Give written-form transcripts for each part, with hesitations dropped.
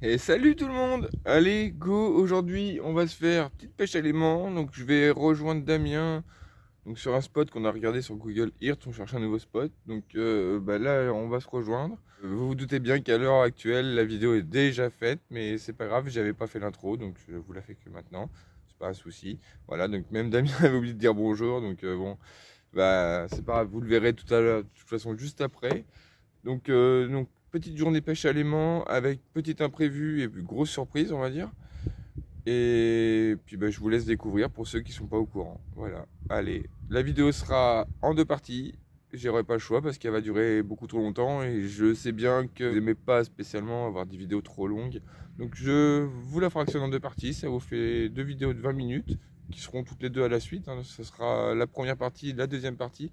Et salut tout le monde! Allez, go! Aujourd'hui, on va se faire petite pêche à l'aimant. Donc, je vais rejoindre Damien donc sur un spot qu'on a regardé sur Google Earth. On cherche un nouveau spot. Donc, là, on va se rejoindre. Vous vous doutez bien qu'à l'heure actuelle, la vidéo est déjà faite, mais c'est pas grave, j'avais pas fait l'intro, donc je vous la fais que maintenant. C'est pas un souci. Voilà, donc même Damien avait oublié de dire bonjour, donc c'est pas grave, vous le verrez tout à l'heure, de toute façon, juste après. Donc, petite journée pêche à l'aimant avec petit imprévu et puis grosse surprise, on va dire. Et puis je vous laisse découvrir pour ceux qui sont pas au courant. Voilà. Allez, la vidéo sera en deux parties. J'aurai pas le choix parce qu'elle va durer beaucoup trop longtemps et je sais bien que vous n'aimez pas spécialement avoir des vidéos trop longues. Donc je vous la fractionne en deux parties. Ça vous fait deux vidéos de 20 minutes qui seront toutes les deux à la suite, hein. Ce sera la première partie, la deuxième partie.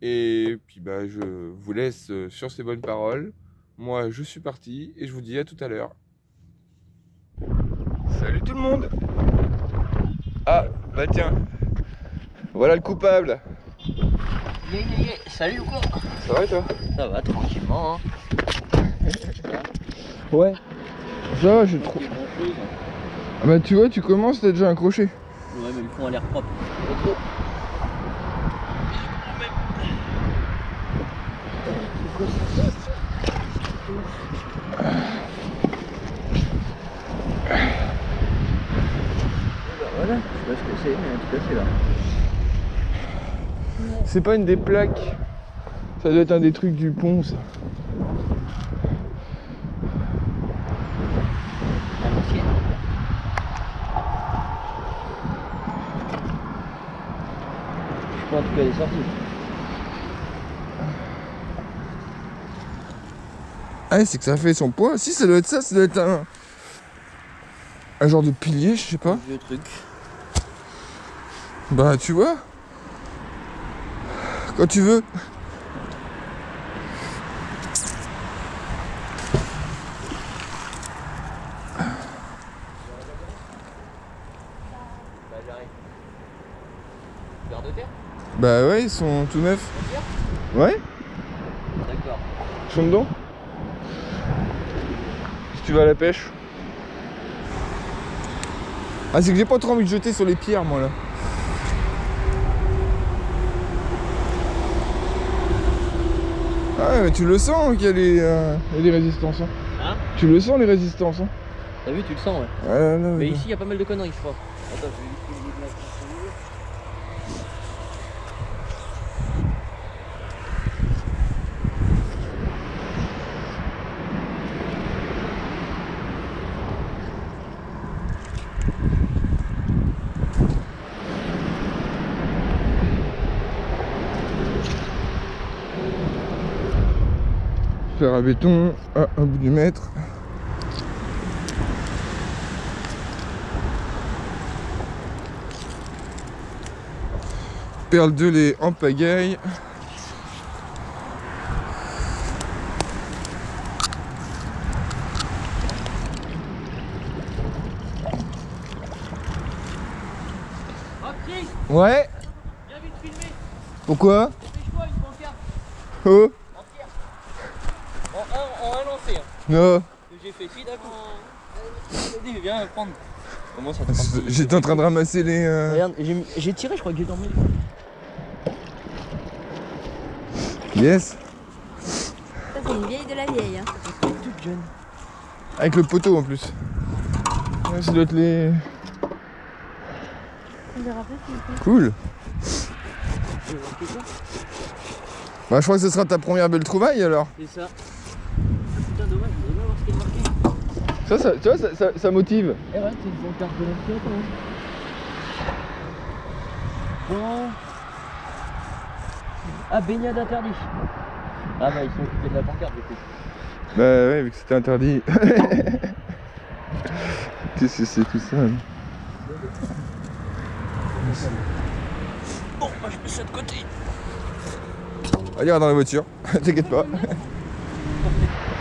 Et puis je vous laisse sur ces bonnes paroles. Moi je suis parti et je vous dis à tout à l'heure. Salut tout le monde. Ah bah tiens, voilà le coupable. Salut ou quoi? Ça va et toi? Ça va tranquillement, hein. Ouais. Ça va, je trouve. Ah bah tu vois, tu commences, t'as déjà un crochet. Ouais, mais le fond a l'air propre. Pas trop. Voilà, je sais pas ce que c'est, mais en tout cas c'est là. C'est pas une des plaques. Ça doit être un des trucs du pont, ça. À l'ancienne. Je crois en tout cas elle est sortie. Ah, c'est que ça fait son poids. Si, ça doit être ça, ça doit être un genre de pilier, je sais pas. Un vieux truc. Bah tu vois. Quand tu veux. Bah j'arrive. Vers de terre? Bah ouais, ils sont tout neufs. Ouais, D'accord. ils sont dedans. Si tu vas à la pêche. Ah, c'est que j'ai pas trop envie de jeter sur les pierres, moi là. Ah ouais, mais tu le sens qu'il y a les résistances. Hein. Hein? Tu le sens les résistances. Hein. T'as vu, tu le sens, ouais. Ouais, là, Mais là. ici il y a pas mal de conneries, je crois. Attends, je vais vite essayer de la construire. Fer à béton à un bout du mètre. Perle de lait en pagaille. Oh Chris, Ouais. viens vite filmer. Pourquoi? Dépêche-toi, une pancarte Oh. entière. En un lancé, hein, Non. que j'ai fait. Si, d'accord. Vas-y, viens prendre. Comment ça te prend? J'étais en train de ramasser les. Regarde, j'ai tiré, je crois que j'ai dormi. Yes. Ça, c'est une vieille de la vieille. Hein. Toute jeune. Avec le poteau en plus. Ouais, ça doit être les. On verra pas si c'est Cool. Bah, je crois que ce sera ta première belle trouvaille alors. C'est ça. Ah, putain, dommage, je voudrais bien voir ce qu'il y a marqué. Ça, tu vois, ça motive. Eh ouais, c'est une pancarte de l'ancien quand même. Bon. Ah, baignade interdit. Ah bah ils sont occupés de la pancarte du coup. Bah ouais, vu que c'était interdit. Qu'est-ce que c'est tout ça? Bon, moi je mets ça de côté. Allez, dans la voiture, t'inquiète pas.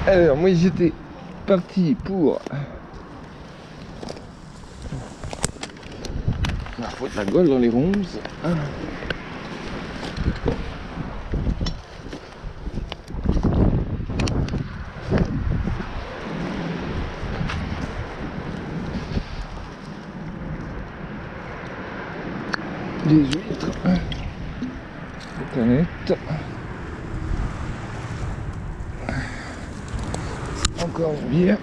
Alors, moi j'étais parti pour. On va foutre la gueule dans les ronces. des huîtres. Des canettes. Encore une bière.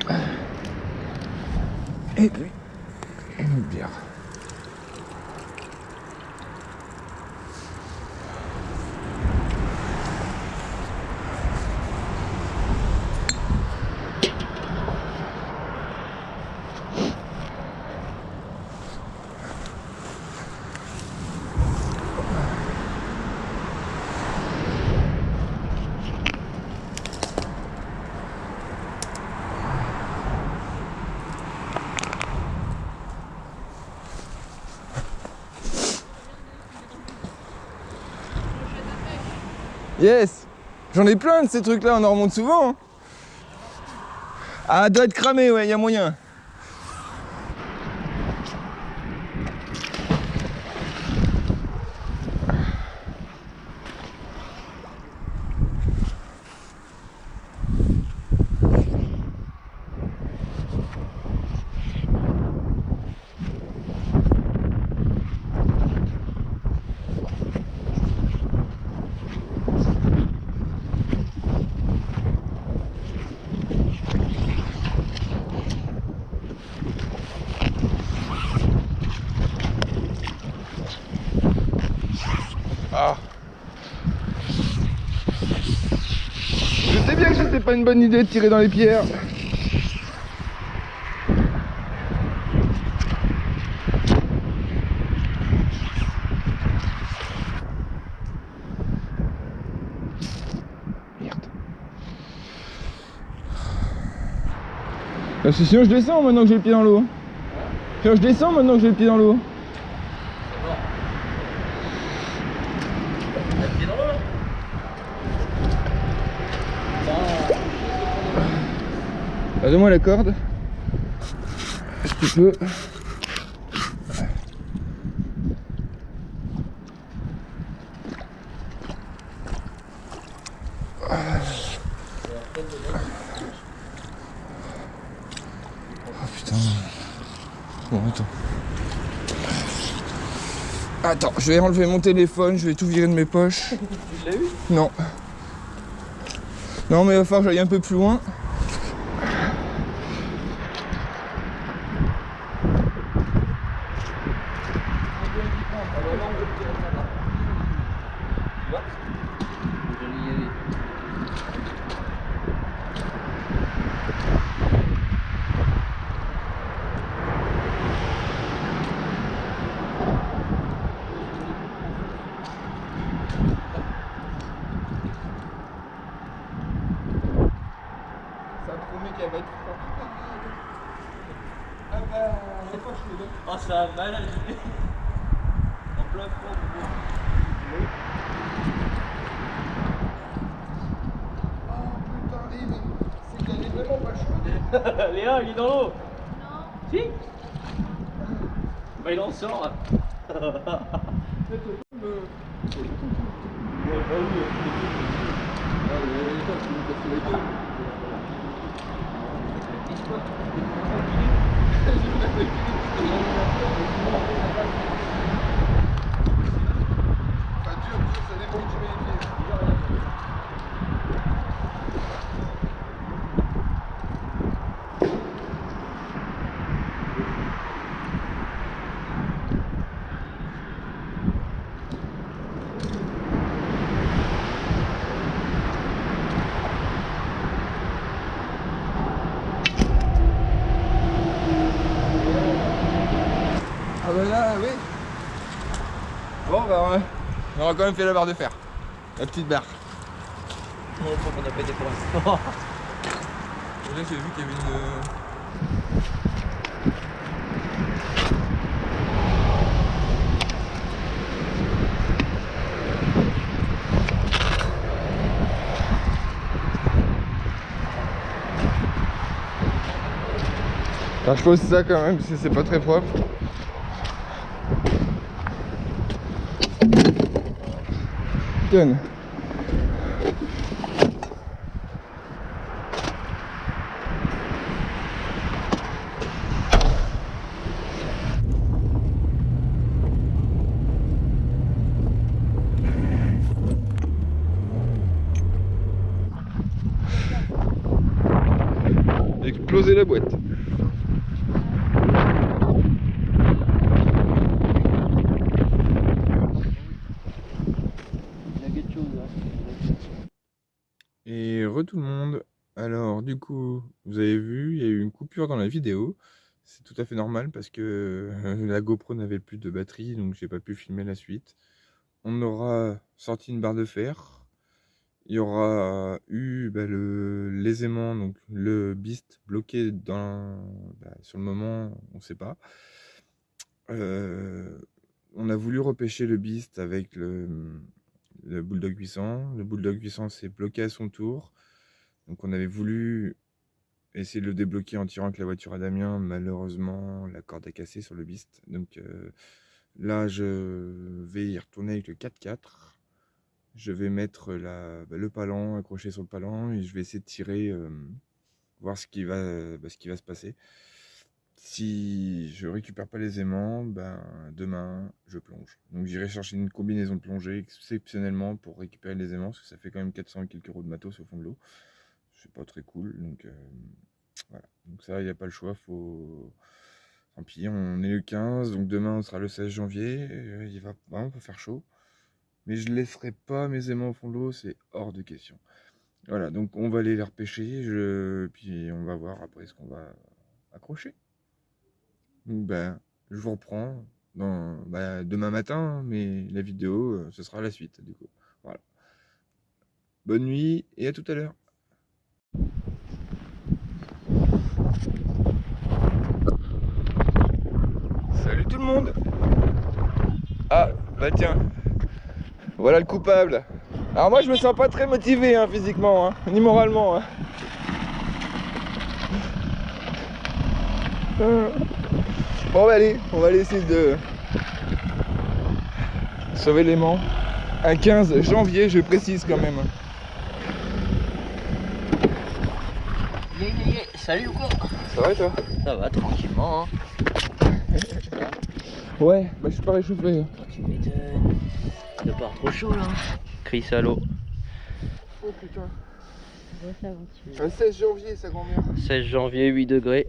Et puis une autre bière. Yes! J'en ai plein de ces trucs là, on en remonte souvent. Hein. Ah, doit être cramé, ouais, y a moyen. Ah. Je sais bien que c'était pas une bonne idée de tirer dans les pierres. Merde. Parce que sinon je descends maintenant que j'ai le pied dans l'eau. Sinon je descends maintenant que j'ai le pied dans l'eau. Bah, donne-moi la corde. Si tu peux. Oh putain. Bon, attends. Attends, je vais enlever mon téléphone, je vais tout virer de mes poches. Tu l'as eu? Non. Non, mais il va falloir que j'aille un peu plus loin. Ça promet qu'elle va être forte. Ah bah, elle est pas chaude. Oh, ça a mal à l'idée. En plein fond. Oh putain, mais c'est qu'elle est vraiment pas chaude. Léa, il est dans l'eau. Non. Si. Bah, il en sort là. Pas dur, ça dépend où tu mets les pieds. Ah bah là, oui. Bon bah on aura quand même fait la barre de fer. La petite barre. Non, je crois qu'on a pété pour l'instant. Déjà j'ai vu qu'il y avait une... Alors je pose ça quand même parce que c'est pas très propre. Tiens. exploser la boîte. Il y a quelque chose là. Et tout le monde. Alors du coup, vous avez vu, il y a eu une coupure dans la vidéo. C'est tout à fait normal parce que la GoPro n'avait plus de batterie, donc j'ai pas pu filmer la suite. On aura sorti une barre de fer. Il y aura eu les aimants, donc le beast bloqué sur le moment, on ne sait pas. On a voulu repêcher le beast avec le bulldog 800. Le bulldog 800 s'est bloqué à son tour. Donc on avait voulu essayer de le débloquer en tirant avec la voiture à Damien. Malheureusement, la corde a cassé sur le beast. Donc là, je vais y retourner avec le 4x4. Je vais mettre le palan accroché sur le palan et je vais essayer de tirer, voir ce qui va se passer. Si je récupère pas les aimants, demain je plonge. Donc j'irai chercher une combinaison de plongée exceptionnellement pour récupérer les aimants, parce que ça fait quand même 400 et quelques euros de matos au fond de l'eau. C'est pas très cool, donc voilà. Donc ça, il n'y a pas le choix, tant pis, on est le 15, donc demain on sera le 16 janvier, il va vraiment pas faire chaud. Mais je ne laisserai pas mes aimants au fond de l'eau, c'est hors de question. Voilà, donc on va aller les repêcher, puis on va voir après ce qu'on va accrocher. Donc je vous reprends demain matin, mais la vidéo, ce sera la suite du coup. Voilà. Bonne nuit et à tout à l'heure. Salut tout le monde. Ah, tiens. Voilà le coupable. Alors moi je me sens pas très motivé physiquement, ni moralement. Bon allez, on va aller essayer de sauver l'aimant. Un 15 janvier, je précise quand même. Salut ou quoi? Ça va et toi? Ça va tranquillement. Ouais, je suis pas réchauffé. Tu m'étonnes. C'est pas trop chaud là. Chris à l'eau. Oh putain. Bon, ça va, Un 16 janvier, sa grand-mère. 16 janvier, 8 degrés.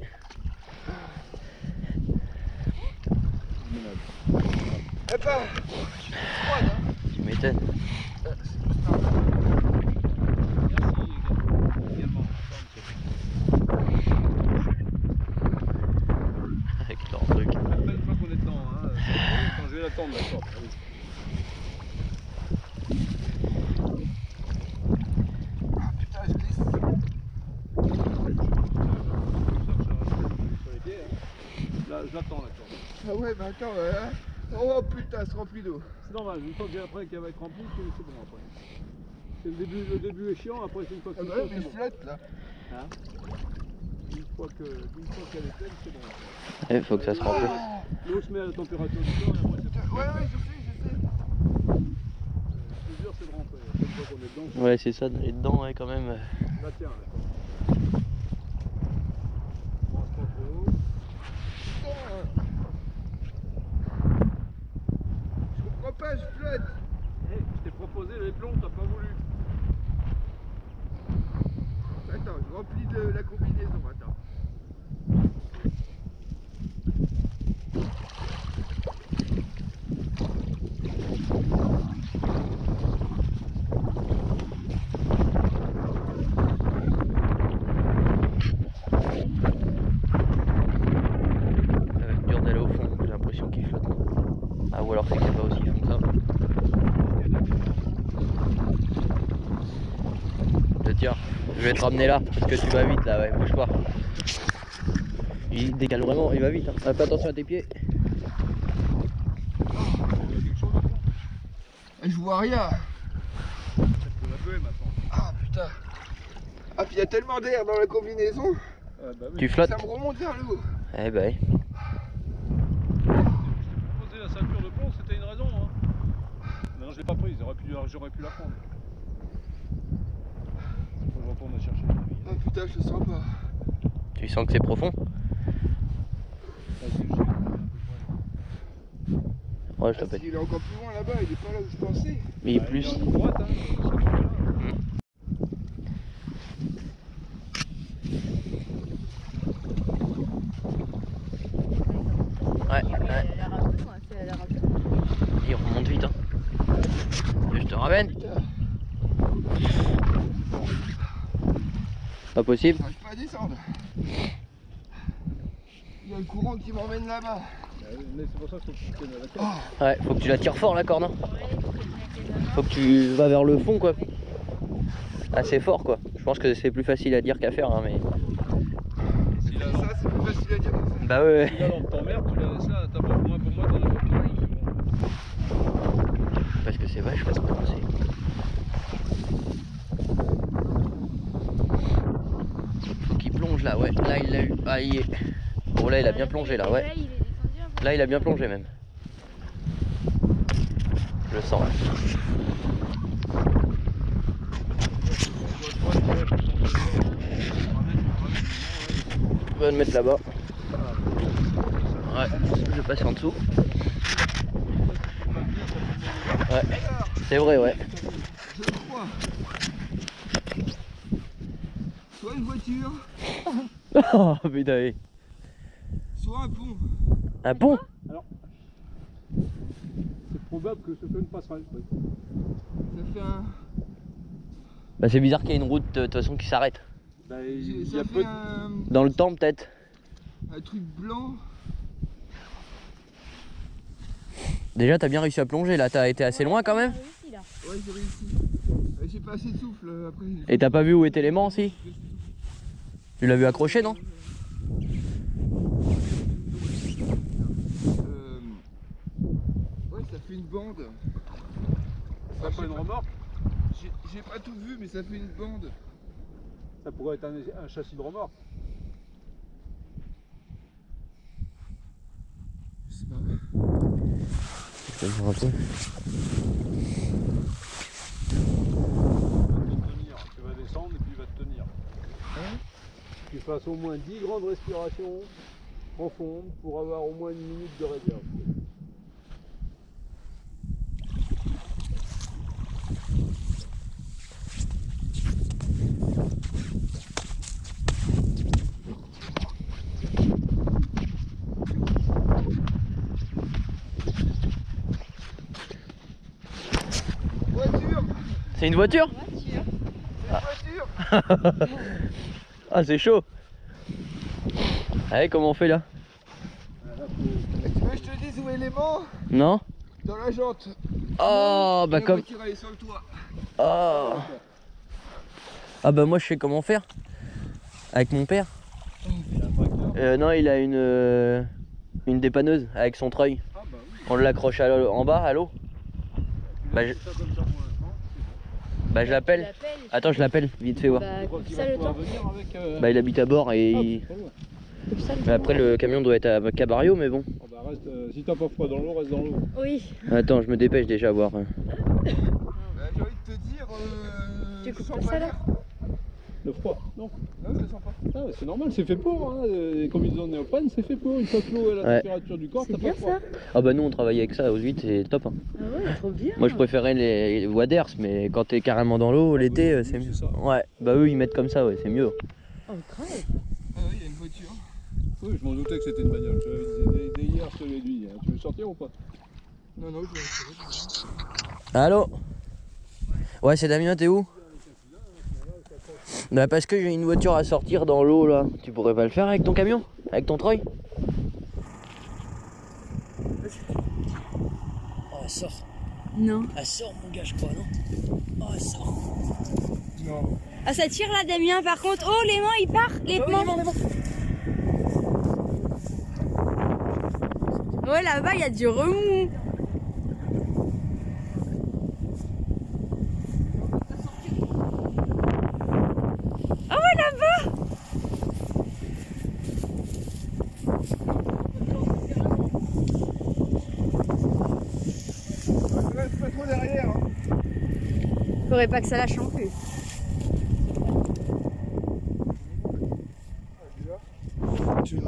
Tu m'étonnes. Avec leur truc. Une fois qu'on est dedans, quand je vais l'attendre, d'accord. Putain, je glisse. Là, je l'attends, d'accord. Ah ouais, attends, oh putain, c'est rempli d'eau. C'est normal, une fois qu'elle va être remplie, c'est bon après. C'est le début est chiant, après c'est une fois que c'est chaud, mais c'est je bon. flotte là. Hein, une fois qu'elle est pleine, c'est bon. Il faut que ça se remplisse. L'eau se met à la température du corps et après c'est bon. Ouais, je sais. Ce que je veux dire, c'est de rentrer. Une fois qu'on est dedans, Ouais, c'est ça, d'aller dedans, ouais, quand même. là tiens, d'accord. Mange pas trop. Je comprends pas, je flotte. Je t'ai proposé les plombs, t'as pas voulu. Attends, je remplis de la combinaison, attends. Ça va être dur d'aller au fond, j'ai l'impression qu'il flotte. Ah, ou alors c'est pas aussi fond que ça. Tiens, je vais te ramener là, parce que tu vas vite là, ouais, bouge pas. Il décale vraiment, il va vite. Fais attention à tes pieds. Je vois rien. Ah putain. Ah puis il y a tellement d'air dans la combinaison. Tu flottes. Ça me remonte vers le haut. Eh ben. Poser la ceinture de plomb, c'était une raison. Non, je l'ai pas prise, j'aurais pu la prendre. Faut que je retourne la chercher. Ah putain, je le sens pas. Tu sens que c'est profond? Ouais, je te pète. Il est encore plus loin là-bas, il est pas là où je pensais. Mais il est plus. Droite, ramène. Pas possible. J'arrive pas à descendre. Il y a le courant qui m'emmène là-bas. Mais c'est pour ça qu'il faut que tu tiennes à la corde. Ouais, faut que tu la tires fort la corde. Hein. Faut que tu vas vers le fond quoi. Assez fort quoi. Je pense que c'est plus facile à dire qu'à faire hein, mais. Si là, ça, c'est plus facile à dire. Bah ouais. Si là dans ton merde, tu la laisses là, t'as pas moins pour moi dans la voiture. Parce que c'est vachement prononcé. Faut qu'il plonge là, ouais. Là il l'a eu. Ah il est. Bon là il a bien plongé là, ouais. Là il a bien plongé même. Je le sens là. On va le mettre là-bas. Ouais, je vais passer en dessous. Ouais, c'est vrai, ouais. Je crois. Soit une voiture, Oh putain, oui. soit un pont. Un pont? C'est probable que ce soit une passerelle. Oui. Ça fait un. Bah c'est bizarre qu'il y ait une route de toute façon qui s'arrête. Bah, il y Ça a fait peu de... Dans le temps peut-être. un truc blanc. Déjà t'as bien réussi à plonger là, t'as été assez loin quand même. Ouais, j'ai réussi. J'ai pas assez de souffle après. Et t'as pas vu où était l'aimant aussi? Tu l'as vu accroché non? Ouais, ça fait une bande. Ça fait une remorque. J'ai pas tout vu, mais ça fait une bande. Ça pourrait être un châssis de remorque. Je sais pas. Je vais voir un peu. Tu vas descendre et puis il va te tenir. Tu fasses au moins 10 grandes respirations profondes pour avoir au moins une minute de réserve. Voiture! C'est une voiture? Voiture! Ah c'est chaud. Allez comment on fait là? Tu veux que je te dise où est l'aimant? Non? Dans la jante. Oh bah La comme. voiture elle est sur le toit. Oh. Ah bah moi je sais comment faire. Avec mon père. Non il a une dépanneuse avec son treuil. Ah bah oui. On l'accroche en bas à l'eau. Bah je, Ça comme ça pour l'instant. bah, je l'appelle. Attends je l'appelle vite fait voir. Bah, Tu crois comme qu'il ça va le pouvoir temps. venir avec... Bah il habite à bord et pas loin. Comme ça le mais temps. après le camion doit être à Cabario mais bon. Oh bah reste, si t'as pas froid dans l'eau, reste dans l'eau. Oui. Attends je me dépêche déjà à voir. Bah, j'ai envie de te dire. Tu je coupes sens pas ça, pas là l'air. Le froid, non. Non, je le sens pas. Ah, c'est normal, c'est fait pour. Hein. Les combinaisons de néoprène, c'est fait pour. Une fois que l'eau est à la Ouais. température du corps, C'est t'as pas bien froid. ça. Ah bah nous on travaille avec ça aux huîtres c'est top hein. Ah ouais, trop bien. Moi je préférais les waders mais quand t'es carrément dans l'eau l'été oui, c'est oui, mieux. c'est ça. Ouais bah eux ils mettent comme ça ouais c'est mieux. Oh grave. Ah oui, il y a une voiture. Oui, je m'en doutais que c'était une bagnole. Dès hier, je te l'ai dit. Tu veux sortir ou pas? Non, non, je vais. Allô? Ouais c'est Damien t'es où? Bah parce que j'ai une voiture à sortir dans l'eau là. Tu pourrais pas le faire avec ton camion? Avec ton treuil? Oh elle sort. Non. Elle sort mon gars je crois non? Oh elle sort. Non. Ah ça tire là Damien par contre. Oh l'aimant il part. L'aimant. Ouais là-bas il y a du remous. Ah ouais là-bas. Reste pas trop derrière. Hein. Faudrait pas que ça lâche non plus. Tu me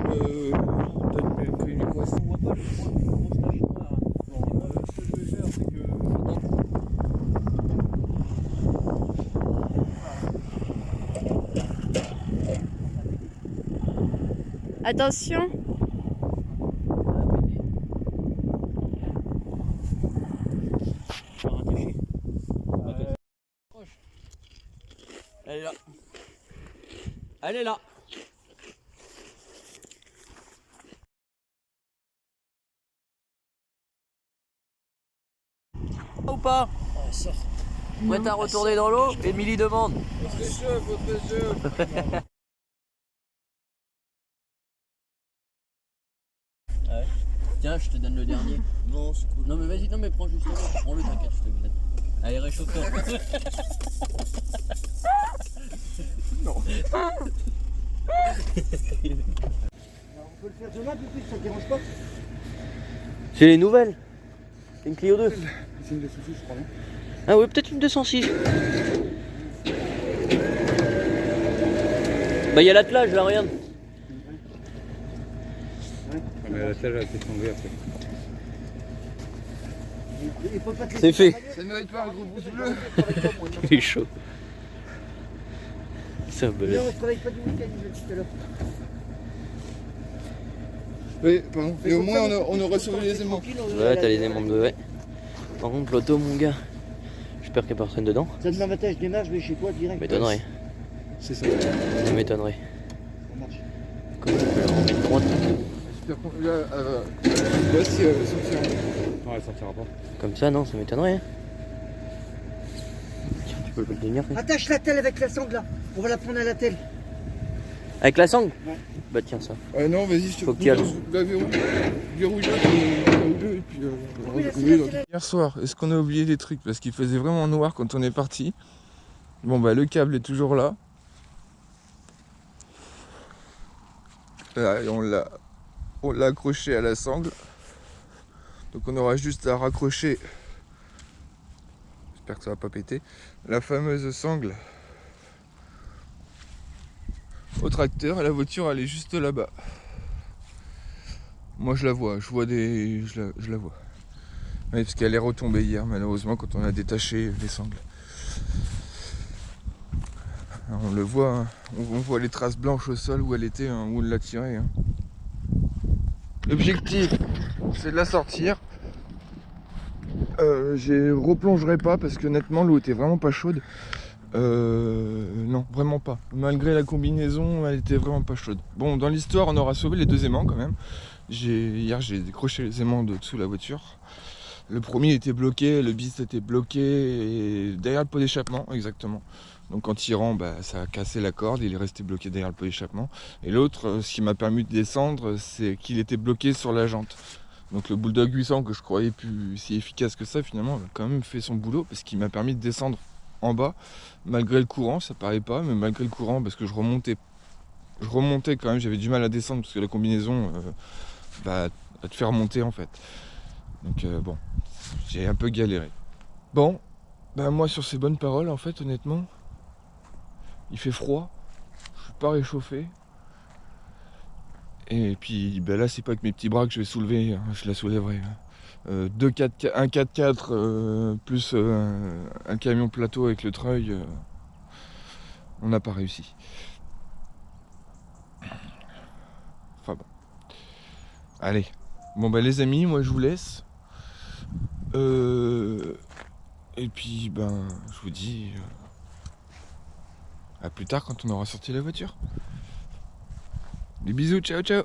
donnes une équation. On voit pas le gros tache noire. Ce que je vais faire, c'est que. Attention. Elle est là. Ou pas? Prête à retourner dans l'eau? Émilie demande. Faut très chaud. Ouais. Tiens, je te donne le dernier. Non, c'est cool. Non mais vas-y, non mais prends juste le prends-le, t'inquiète, je te le donne. Allez, réchauffe-toi. Non. On peut le faire demain, Pupille, ça te dérange pas? C'est les nouvelles. C'est une Clio 2. C'est une 206, je crois, non? Ah oui, peut-être une 206. Bah il y a l'attelage là, regarde. Mais la telle, elle a peut-être tombé après. Il faut pas te C'est fait. Ça ne mérite pas un gros pouce bleu. Il est chaud. C'est un Non, belé. je travaille pas du week-end, il m'a dit tout à l'heure. Oui, pardon. Et au moins on aura sauvé les aimants. Ouais, t'as les aimants de ouais. Par contre, l'auto, mon gars, j'espère qu'il n'y a personne dedans. Ça demain matin, je démarre, je vais chez toi direct. M'étonnerait. C'est ça. Ça m'étonnerait. Ça marche. Comment on peut leur en mettre droite? J'espère qu'on là, ouais, si elle va sortir. Non, elle sortira pas. Comme ça, non, ça m'étonnerait. Hein. Tiens, tu peux le tenir. Hein. Attache la telle avec la sangle là. On va la prendre à la telle. Avec la sangle? Ouais. Bah tiens ça. Non, vas-y, je te Faut que tu y ailles. la verrouille et puis Oui, là. Hier soir, est-ce qu'on a oublié des trucs? Parce qu'il faisait vraiment noir quand on est parti. Bon bah le câble est toujours là. Là, et on l'a accroché à la sangle. Donc on aura juste à raccrocher. J'espère que ça va pas péter. La fameuse sangle au tracteur, et la voiture elle est juste là-bas. Moi je la vois, je la vois. Oui, parce qu'elle est retombée hier malheureusement quand on a détaché les sangles. Alors, on le voit, hein. On voit les traces blanches au sol où elle était, hein, où on l'a tirée. Hein. L'objectif c'est de la sortir. Je replongerai pas parce que honnêtement l'eau était vraiment pas chaude. Non, vraiment pas. Malgré la combinaison, elle était vraiment pas chaude. Bon, dans l'histoire, on aura sauvé les deux aimants quand même. Hier, j'ai décroché les aimants de dessous la voiture. Le premier était bloqué, le bis était bloqué et derrière le pot d'échappement, exactement. Donc en tirant, bah, ça a cassé la corde, il est resté bloqué derrière le pot d'échappement. Et l'autre, ce qui m'a permis de descendre, c'est qu'il était bloqué sur la jante. Donc le Bulldog 800 que je croyais plus si efficace que ça, finalement, a quand même fait son boulot parce qu'il m'a permis de descendre en bas, malgré le courant, ça paraît pas, mais malgré le courant, parce que je remontais quand même, j'avais du mal à descendre parce que la combinaison va te faire monter en fait. Donc bon, j'ai un peu galéré. Bon, bah moi sur ces bonnes paroles, en fait, honnêtement, il fait froid, je suis pas réchauffé. Et puis bah là, c'est pas que mes petits bras que je vais soulever, hein, je la soulèverai. Un 4x4 plus un camion plateau avec le treuil, on n'a pas réussi. Enfin bon. Allez. Bon bah les amis, moi je vous laisse. Et puis ben je vous dis à plus tard quand on aura sorti la voiture. Des bisous, ciao ciao.